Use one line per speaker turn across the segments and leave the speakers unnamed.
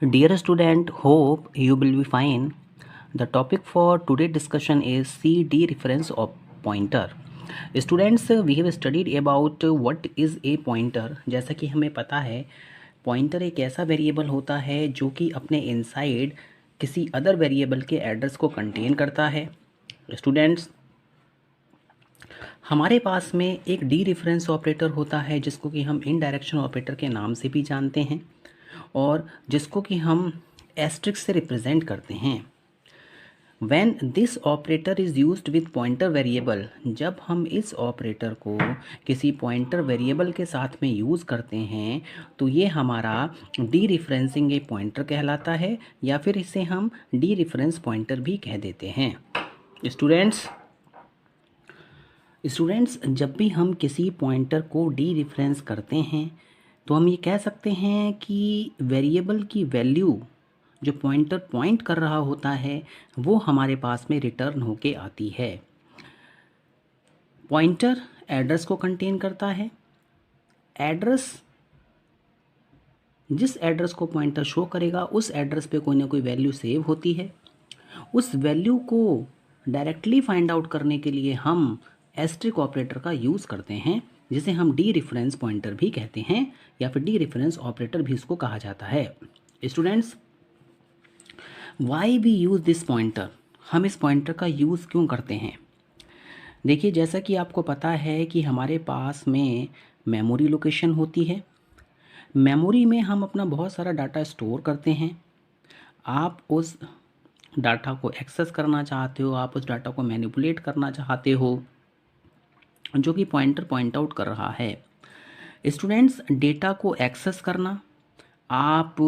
Dear student, hope you will be fine. The topic for today's discussion is see dereference of pointer. Students, we have studied about what is a pointer. जैसा कि हमें पता है pointer एक ऐसा variable होता है जो कि अपने इनसाइड किसी अदर वेरिएबल के एड्रेस को कंटेन करता है। स्टूडेंट्स, हमारे पास में एक डी रेफरेंस ऑपरेटर होता है जिसको कि हम इनडायरेक्शन ऑपरेटर के नाम से भी जानते हैं और जिसको कि हम एस्ट्रिक्स से रिप्रेजेंट करते हैं। When this operator is used with pointer variable, जब हम इस ऑपरेटर को किसी पॉइंटर वेरिएबल के साथ में यूज़ करते हैं तो ये हमारा डी रिफरेंसिंग ए पॉइंटर कहलाता है या फिर इसे हम डी रिफरेंस पॉइंटर भी कह देते हैं। स्टूडेंट्स, जब भी हम किसी पॉइंटर को डी रिफरेंस करते हैं तो हम ये कह सकते हैं कि वेरिएबल की वैल्यू जो पॉइंटर पॉइंट कर रहा होता है वो हमारे पास में रिटर्न होके आती है। पॉइंटर एड्रेस को कंटेन करता है। एड्रेस, जिस एड्रेस को पॉइंटर शो करेगा उस एड्रेस पे कोई ना कोई वैल्यू सेव होती है। उस वैल्यू को डायरेक्टली फाइंड आउट करने के लिए हम एस्ट्रिक ऑपरेटर का यूज़ करते हैं जिसे हम डी रेफरेंस पॉइंटर भी कहते हैं या फिर डी रेफरेंस ऑपरेटर भी इसको कहा जाता है। Students, why we use this pointer, हम इस पॉइंटर का यूज़ क्यों करते हैं? देखिए, जैसा कि आपको पता है कि हमारे पास में मेमोरी लोकेशन होती है। मेमोरी में हम अपना बहुत सारा डाटा स्टोर करते हैं। आप उस डाटा को एक्सेस करना चाहते हो, आप उस डाटा को मैनिपुलेट करना चाहते हो जो कि पॉइंटर पॉइंट आउट कर रहा है। स्टूडेंट्स, डेटा को एक्सेस करना, आप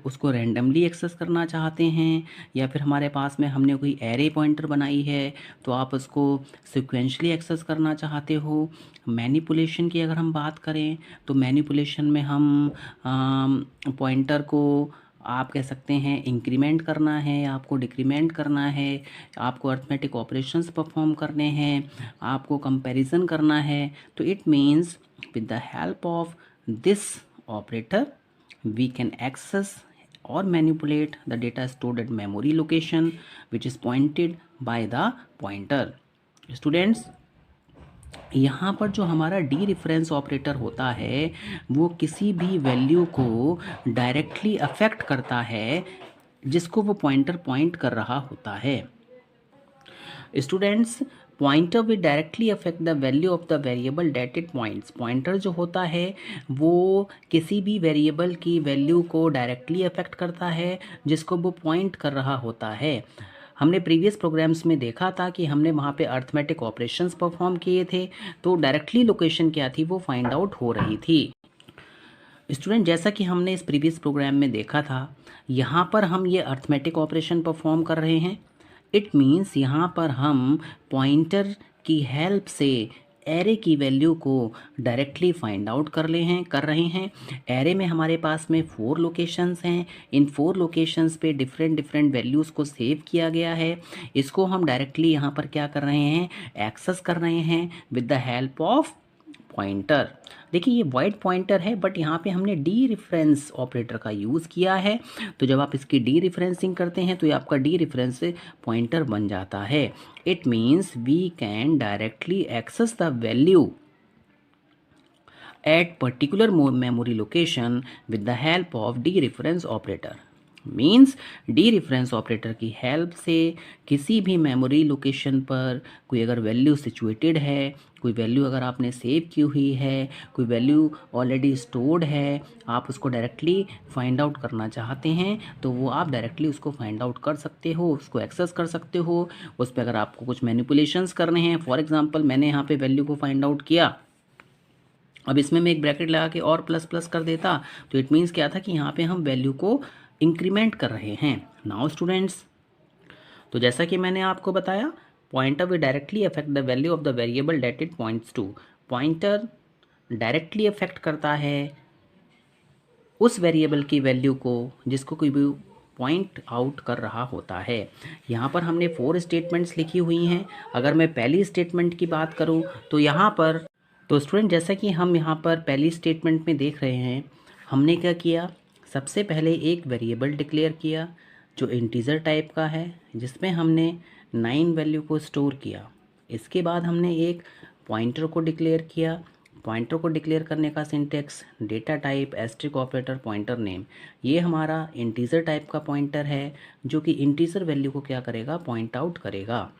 उसको रैंडमली एक्सेस करना चाहते हैं या फिर हमारे पास में हमने कोई एरे पॉइंटर बनाई है तो आप उसको सिक्वेंशली एक्सेस करना चाहते हो। मैनिपुलेशन की अगर हम बात करें तो मैनिपुलेशन में हम पॉइंटर को आप कह सकते हैं इंक्रीमेंट करना है, आपको डिक्रीमेंट करना है, आपको अर्थमेटिक ऑपरेशंस परफॉर्म करने हैं, आपको कंपैरिजन करना है। तो it means with the help of this operator we can access or manipulate the data stored at memory location which is pointed by the pointer. Students, यहाँ पर जो हमारा डी रेफरेंस ऑपरेटर होता है वो किसी भी वैल्यू को डायरेक्टली अफेक्ट करता है जिसको वो पॉइंटर पॉइंट कर रहा होता है। Students, pointer will directly affect the value of the variable that it points. Pointer जो होता है वो किसी भी वेरिएबल की वैल्यू को डायरेक्टली अफेक्ट करता है जिसको वो पॉइंट कर रहा होता है। हमने प्रीवियस प्रोग्राम्स में देखा था कि हमने वहाँ पे अर्थमेटिक ऑपरेशंस परफॉर्म किए थे तो डायरेक्टली लोकेशन क्या थी वो फाइंड आउट हो रही थी। स्टूडेंट, जैसा कि हमने इस प्रीवियस प्रोग्राम में देखा था यहाँ पर हम ये अर्थमेटिक ऑपरेशन परफॉर्म कर रहे हैं। इट मीन्स यहाँ पर हम पॉइंटर की हेल्प से एरे की वैल्यू को डायरेक्टली फाइंड आउट कर रहे हैं। एरे में हमारे पास में 4 लोकेशंस हैं। इन 4 लोकेशंस पे डिफरेंट वैल्यूज़ को सेव किया गया है। इसको हम डायरेक्टली यहाँ पर क्या कर रहे हैं, एक्सेस कर रहे हैं with the help of pointer. देखिए, ये वाइड पॉइंटर है बट यहाँ पे हमने डी रेफरेंस ऑपरेटर का यूज़ किया है। तो जब आप इसकी डी रेफरेंसिंग करते हैं तो ये आपका डी रेफरेंस पॉइंटर बन जाता है। It means we can directly access the value at particular memory location with the help of dereference operator. Means dereference operator की हेल्प से किसी भी मेमोरी लोकेशन पर कोई अगर वैल्यू सिचुएटेड है, कोई वैल्यू अगर आपने सेव की हुई है, कोई वैल्यू ऑलरेडी स्टोर्ड है, आप उसको डायरेक्टली फाइंड आउट करना चाहते हैं तो वो आप डायरेक्टली उसको फाइंड आउट कर सकते हो, उसको एक्सेस कर सकते हो। उस पर अगर आपको कुछ मैनिपुलेशंस करने हैं, फॉर एग्जांपल मैंने यहाँ पे वैल्यू को फाइंड आउट किया, अब इसमें मैं एक ब्रैकेट लगा के और प्लस प्लस कर देता तो इट मीन्स क्या था कि यहाँ पे हम वैल्यू को इंक्रीमेंट कर रहे हैं। नाउ स्टूडेंट्स, तो जैसा कि मैंने आपको बताया pointer will directly affect the value of the variable that it points to. Pointer directly affect करता है उस वेरिएबल की वैल्यू को जिसको कोई भी पॉइंट आउट कर रहा होता है। यहाँ पर हमने 4 स्टेटमेंट्स लिखी हुई हैं। अगर मैं पहली स्टेटमेंट की बात करूँ तो यहाँ पर, तो स्टूडेंट जैसा कि हम यहाँ पर पहली स्टेटमेंट में देख रहे हैं हमने क्या किया, सबसे पहले एक वेरिएबल डिक्लेयर किया जो इंटीजर टाइप का है, जिसमें हमने 9 वैल्यू को स्टोर किया। इसके बाद हमने एक पॉइंटर को डिक्लेयर किया। पॉइंटर को डिक्लेयर करने का syntax data type asterisk operator pointer name. ये हमारा इंटीजर टाइप का पॉइंटर है जो कि इंटीजर वैल्यू को क्या करेगा, पॉइंट आउट करेगा।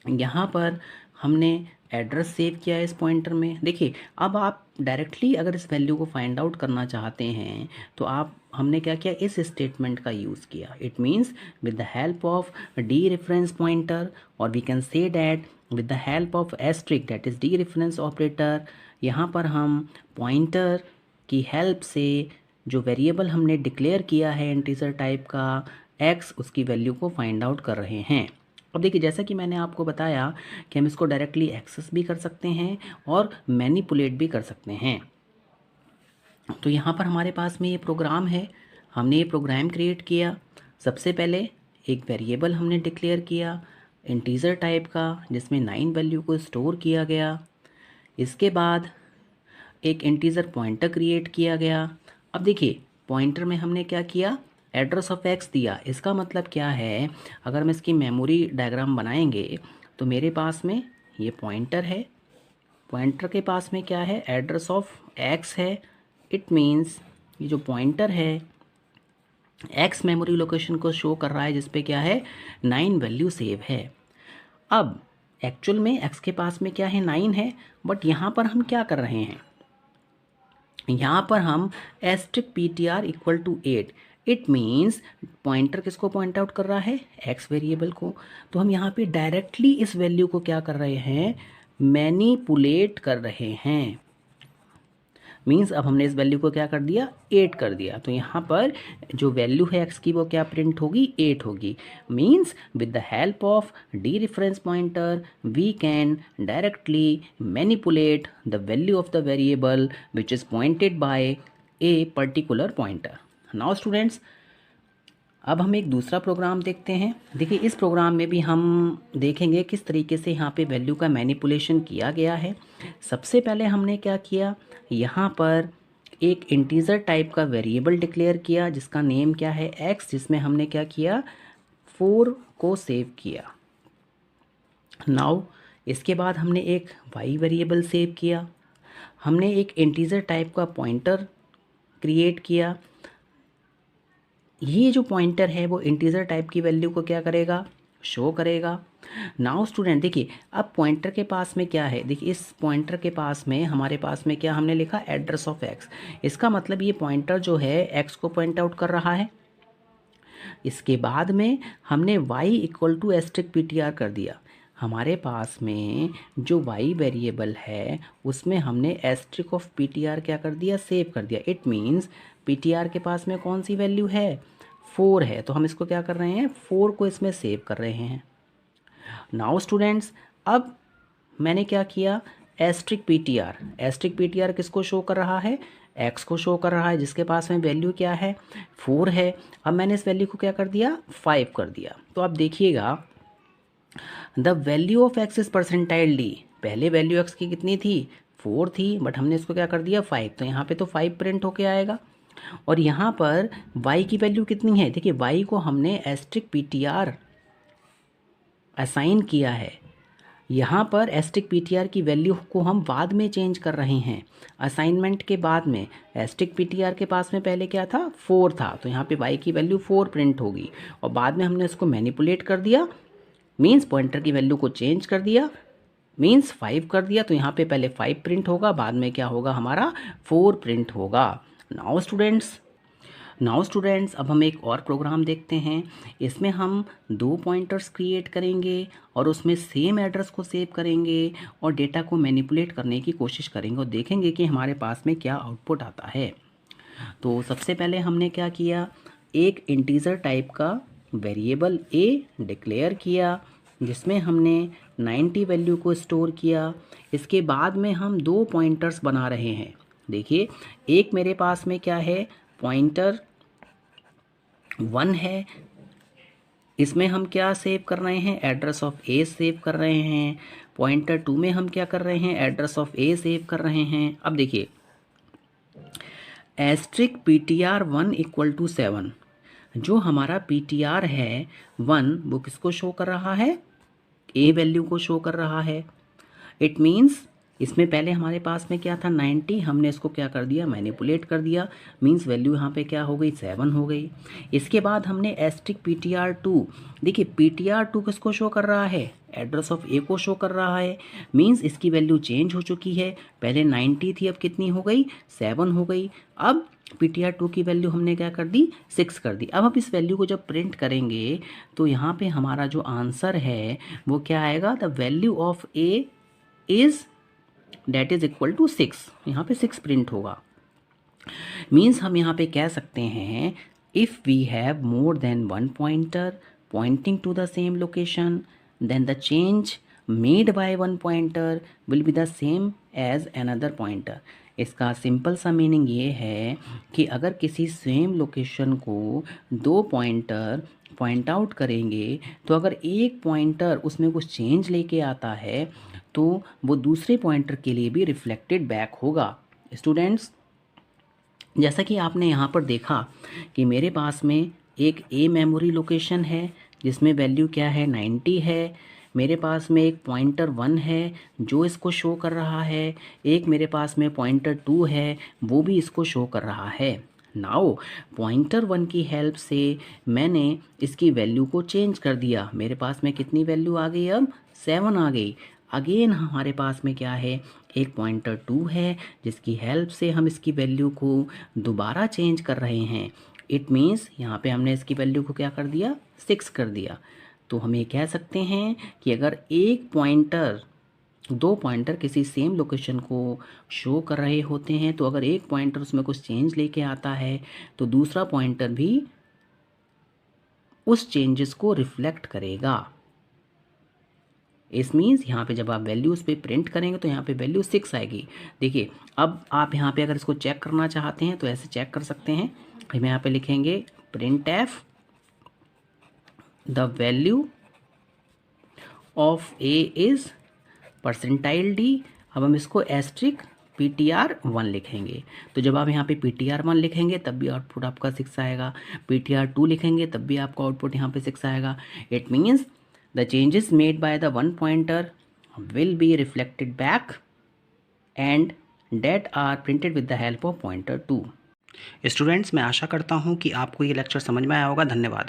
यहाँ पर हमने एड्रेस सेव किया है इस पॉइंटर में। देखिए, अब आप डायरेक्टली अगर इस वैल्यू को फाइंड आउट करना चाहते हैं तो हमने क्या किया, इस स्टेटमेंट का यूज़ किया। It means with the help of dereference pointer, और we can say that with the help of asterisk that is dereference operator. यहाँ पर हम पॉइंटर की हेल्प से जो वेरिएबल हमने डिक्लेयर किया है इंटीजर टाइप का एक्स, उसकी वैल्यू को फाइंड आउट कर रहे हैं। अब देखिए, जैसा कि मैंने आपको बताया कि हम इसको डायरेक्टली एक्सेस भी कर सकते हैं और मैनिपुलेट भी कर सकते हैं। तो यहाँ पर हमारे पास में ये प्रोग्राम है। हमने ये प्रोग्राम क्रिएट किया। सबसे पहले एक वेरिएबल हमने डिक्लेयर किया इंटीजर टाइप का, जिसमें 9 वैल्यू को स्टोर किया गया। इसके बाद एक इंटीजर पॉइंटर क्रिएट किया गया। अब देखिए, पॉइंटर में हमने क्या किया, एड्रेस ऑफ एक्स दिया। इसका मतलब क्या है, अगर हम इसकी मेमोरी डायग्राम बनाएंगे तो मेरे पास में ये पॉइंटर है, पॉइंटर के पास में क्या है, एड्रेस ऑफ एक्स है। इट मीन्स ये जो पॉइंटर है एक्स मेमोरी लोकेशन को शो कर रहा है, जिस पे क्या है, 9 वैल्यू सेव है। अब एक्चुअल में एक्स के पास में क्या है, 9 है, बट यहाँ पर हम क्या कर रहे हैं, यहाँ पर हम asterisk PTR equal to 8। It means pointer किसको पॉइंट आउट कर रहा है, एक्स वेरिएबल को। तो हम यहाँ पे डायरेक्टली इस वैल्यू को क्या कर रहे हैं, मैनिपुलेट कर रहे हैं। मीन्स अब हमने इस वैल्यू को क्या कर दिया, 8 कर दिया। तो यहाँ पर जो वैल्यू है एक्स की वो क्या प्रिंट होगी, 8 होगी। Means with the help of dereference pointer we can directly manipulate the value of the variable which is pointed by a particular pointer. Now students, अब हम एक दूसरा प्रोग्राम देखते हैं। देखिए, इस प्रोग्राम में भी हम देखेंगे किस तरीके से यहाँ पे वैल्यू का मैनिपुलेशन किया गया है। सबसे पहले हमने क्या किया, यहाँ पर एक इंटीजर टाइप का वेरिएबल डिक्लेयर किया जिसका नेम क्या है, एक्स, जिसमें हमने क्या किया, 4 को सेव किया। नाउ इसके बाद हमने एक वाई वेरिएबल सेव किया। हमने एक इंटीजर टाइप का पॉइंटर क्रिएट किया। ये जो पॉइंटर है वो इंटीजर टाइप की वैल्यू को क्या करेगा, शो करेगा। नाउ स्टूडेंट देखिए, अब पॉइंटर के पास में क्या है, देखिए इस पॉइंटर के पास में हमारे पास में क्या हमने लिखा, एड्रेस ऑफ एक्स। इसका मतलब ये पॉइंटर जो है एक्स को पॉइंट आउट कर रहा है। इसके बाद में हमने y equal to asterisk PTR कर दिया। हमारे पास में जो y वेरिएबल है उसमें हमने एस्ट्रिक ऑफ PTR क्या कर दिया, सेव कर दिया। इट मीन्स PTR के पास में कौन सी वैल्यू है, 4 है। तो हम इसको क्या कर रहे हैं, 4 को इसमें सेव कर रहे हैं। नाउ स्टूडेंट्स, अब मैंने क्या किया, एस्ट्रिक PTR किसको शो कर रहा है, एक्स को शो कर रहा है, जिसके पास में वैल्यू क्या है, 4 है। अब मैंने इस वैल्यू को क्या कर दिया, 5 कर दिया। तो अब देखिएगा, the value of x is percentile D. पहले वैल्यू एक्स की कितनी थी, 4 थी, बट हमने इसको क्या कर दिया, 5। तो यहाँ पे तो 5 प्रिंट होके आएगा। और यहाँ पर y की वैल्यू कितनी है, देखिए y को हमने एस्ट्रिक PTR असाइन किया है। यहाँ पर एस्ट्रिक PTR की वैल्यू को हम बाद में चेंज कर रहे हैं, असाइनमेंट के बाद में। एस्ट्रिक PTR के पास में पहले क्या था, 4 था, तो यहाँ पे y की वैल्यू 4 प्रिंट होगी। और बाद में हमने इसको मैनिपुलेट कर दिया, मीन्स पॉइंटर की वैल्यू को चेंज कर दिया, मीन्स 5 कर दिया। तो यहाँ पे पहले 5 प्रिंट होगा, बाद में क्या होगा, हमारा 4 प्रिंट होगा। नाउ स्टूडेंट्स, अब हम एक और प्रोग्राम देखते हैं। इसमें हम 2 पॉइंटर्स क्रिएट करेंगे और उसमें सेम एड्रेस को सेव करेंगे और डेटा को मैनिपुलेट करने की कोशिश करेंगे और देखेंगे कि हमारे पास में क्या आउटपुट आता है। तो सबसे पहले हमने क्या किया, एक इंटीजर टाइप का वेरिएबल a डिक्लेयर किया जिसमें हमने 90 वैल्यू को स्टोर किया। इसके बाद में हम 2 पॉइंटर्स बना रहे हैं। देखिए, एक मेरे पास में क्या है, पॉइंटर 1 है, इसमें हम क्या सेव कर रहे हैं, एड्रेस ऑफ a सेव कर रहे हैं। पॉइंटर 2 में हम क्या कर रहे हैं, एड्रेस ऑफ a सेव कर रहे हैं। अब देखिए, एस्ट्रिक PTR1 इक्वल टू 7, जो हमारा PTR है 1 वो किसको शो कर रहा है, ए वैल्यू को शो कर रहा है। इट मीन्स इसमें पहले हमारे पास में क्या था 90, हमने इसको क्या कर दिया, मैनिपुलेट कर दिया, मीन्स वैल्यू यहाँ पे क्या हो गई 7 हो गई। इसके बाद हमने एस्ट्रिक PTR2, देखिए PTR2 किसको शो कर रहा है, एड्रेस ऑफ ए को शो कर रहा है, मीन्स इसकी वैल्यू चेंज हो चुकी है, पहले 90 थी अब कितनी हो गई 7 हो गई। अब PTR2 की वैल्यू हमने क्या कर दी 6 कर दी। अब हम इस वैल्यू को जब प्रिंट करेंगे तो यहाँ पे हमारा जो आंसर है वो क्या आएगा, the value of a is that is equal to 6, यहाँ पे 6 प्रिंट होगा। मीन्स हम यहाँ पे कह सकते हैं if we have more than one pointer pointing to the same location then the change made by one pointer will be the same as another pointer. इसका सिंपल सा मीनिंग ये है कि अगर किसी सेम लोकेशन को दो पॉइंटर पॉइंट आउट करेंगे तो अगर एक पॉइंटर उसमें कुछ चेंज लेके आता है तो वो दूसरे पॉइंटर के लिए भी रिफ्लेक्टेड बैक होगा। स्टूडेंट्स, जैसा कि आपने यहाँ पर देखा कि मेरे पास में एक ए मेमोरी लोकेशन है जिसमें वैल्यू क्या है 90 है, मेरे पास में एक पॉइंटर 1 है जो इसको शो कर रहा है, एक मेरे पास में पॉइंटर 2 है वो भी इसको शो कर रहा है। नाउ पॉइंटर 1 की हेल्प से मैंने इसकी वैल्यू को चेंज कर दिया, मेरे पास में कितनी वैल्यू आ गई, अब 7 आ गई। अगेन हमारे पास में क्या है, एक पॉइंटर 2 है जिसकी हेल्प से हम इसकी वैल्यू को दोबारा चेंज कर रहे हैं। इट मीन्स यहाँ पे हमने इसकी वैल्यू को क्या कर दिया 6 कर दिया। तो हम ये कह सकते हैं कि अगर एक पॉइंटर दो पॉइंटर किसी सेम लोकेशन को शो कर रहे होते हैं तो अगर एक पॉइंटर उसमें कुछ चेंज लेके आता है तो दूसरा पॉइंटर भी उस चेंजेस को रिफ्लेक्ट करेगा। इस मीन्स यहाँ पे जब आप वैल्यूज़ पे प्रिंट करेंगे तो यहाँ पे वैल्यू 6 आएगी। देखिए अब आप यहाँ पे अगर इसको चेक करना चाहते हैं तो ऐसे चेक कर सकते हैं, हम यहाँ पे लिखेंगे print F the value of A is percentile D. अब हम इसको एस्ट्रिक PTR1 लिखेंगे, तो जब आप यहाँ पे PTR1 लिखेंगे तब भी आउटपुट आपका 6 आएगा, PTR2 लिखेंगे तब भी आपका आउटपुट यहाँ पे 6 आएगा। It means the changes made by the one pointer will be reflected back and that are printed with the help of pointer 2। Students, मैं आशा करता हूँ कि आपको ये लेक्चर समझ में आया होगा। धन्यवाद।